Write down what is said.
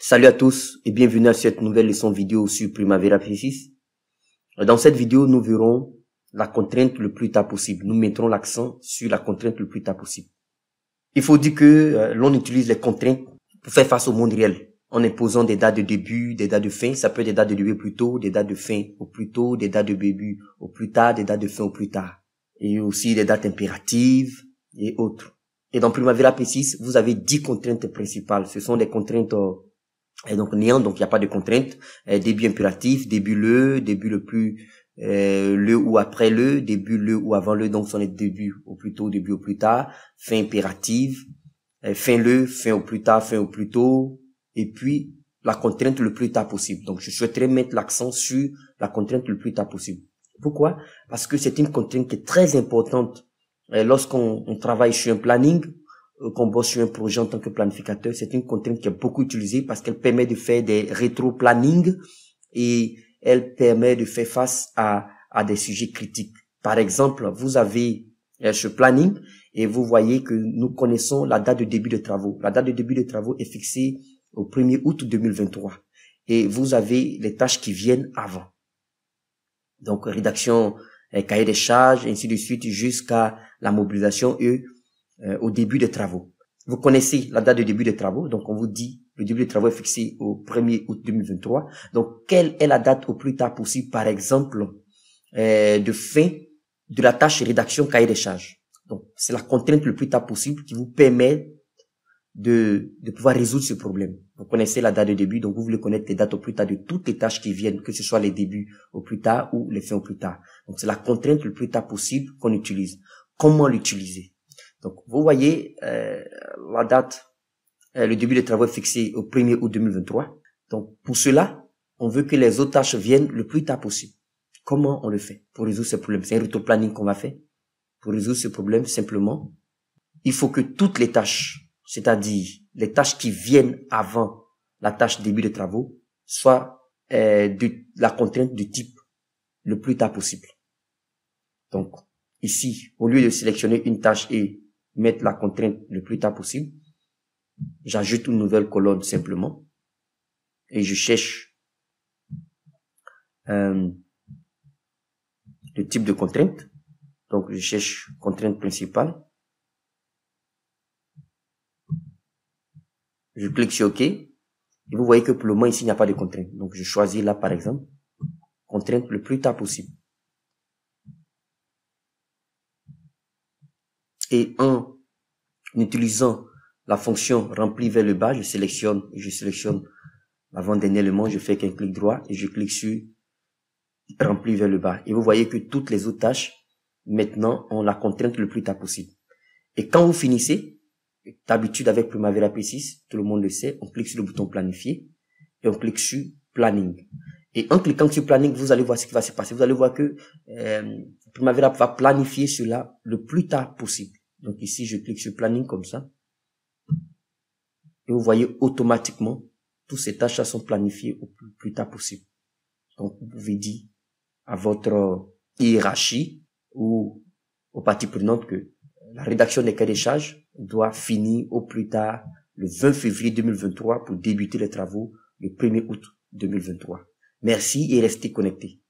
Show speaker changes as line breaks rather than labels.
Salut à tous et bienvenue à cette nouvelle leçon vidéo sur Primavera P6. Dans cette vidéo, nous verrons la contrainte le plus tard possible. Nous mettrons l'accent sur la contrainte le plus tard possible. Il faut dire que l'on utilise les contraintes pour faire face au monde réel, en imposant des dates de début, des dates de fin. Ça peut être des dates de début au plus tôt, des dates de fin au plus tôt, des dates de début au plus tard, des dates de fin au plus tard. Et aussi des dates impératives et autres. Et dans Primavera P6, vous avez 10 contraintes principales. Ce sont des contraintes et donc néant, donc il n'y a pas de contrainte. Début impératif, début le plus le ou après le, début le ou avant le, donc ce sont les débuts au plus tôt, début au plus tard, fin impérative, fin le, fin au plus tard, fin au plus tôt, et puis la contrainte le plus tard possible. Donc je souhaiterais mettre l'accent sur la contrainte le plus tard possible. Pourquoi? Parce que c'est une contrainte qui est très importante lorsqu'on travaille sur un planning, qu'on bosse sur un projet en tant que planificateur. C'est une contrainte qui est beaucoup utilisée parce qu'elle permet de faire des rétro-planning et elle permet de faire face à des sujets critiques. Par exemple, vous avez ce planning et vous voyez que nous connaissons la date de début de travaux. La date de début de travaux est fixée au 1er août 2023 et vous avez les tâches qui viennent avant. Donc, rédaction, cahier des charges, ainsi de suite, jusqu'à la mobilisation et au début des travaux. Vous connaissez la date de début des travaux, donc on vous dit le début des travaux est fixé au 1er août 2023. Donc, quelle est la date au plus tard possible, par exemple, de fin de la tâche rédaction cahier des charges. Donc, c'est la contrainte le plus tard possible qui vous permet de pouvoir résoudre ce problème. Vous connaissez la date de début, donc vous voulez connaître les dates au plus tard de toutes les tâches qui viennent, que ce soit les débuts au plus tard ou les fins au plus tard. Donc, c'est la contrainte le plus tard possible qu'on utilise. Comment l'utiliser? Donc, vous voyez la date, le début des travaux est fixé au 1er août 2023. Donc, pour cela, on veut que les autres tâches viennent le plus tard possible. Comment on le fait pour résoudre ce problème? C'est un rétro-planning qu'on va faire. Pour résoudre ce problème, simplement, il faut que toutes les tâches, c'est-à-dire les tâches qui viennent avant la tâche début de travaux, soient de la contrainte du type le plus tard possible. Donc, ici, au lieu de sélectionner une tâche et mettre la contrainte le plus tard possible, j'ajoute une nouvelle colonne simplement et je cherche le type de contrainte. Donc, je cherche contrainte principale. Je clique sur OK. Et vous voyez que pour le moment, ici, il n'y a pas de contrainte. Donc, je choisis là, par exemple, contrainte le plus tard possible. Et en utilisant la fonction remplir vers le bas, je sélectionne l'avant-dernier élément, je fais qu'un clic droit et je clique sur remplir vers le bas. Et vous voyez que toutes les autres tâches, maintenant, ont la contrainte le plus tard possible. Et quand vous finissez, d'habitude avec Primavera P6, tout le monde le sait, on clique sur le bouton planifier et on clique sur planning. Et en cliquant sur planning, vous allez voir ce qui va se passer. Vous allez voir que Primavera va planifier cela le plus tard possible. Donc ici, je clique sur planning comme ça. Et vous voyez automatiquement, toutes ces tâches sont planifiées au plus tard possible. Donc vous pouvez dire à votre hiérarchie ou aux parties prenantes que la rédaction des cahiers des charges doit finir au plus tard le 20 février 2023 pour débuter les travaux le 1er août 2023. Merci et restez connectés.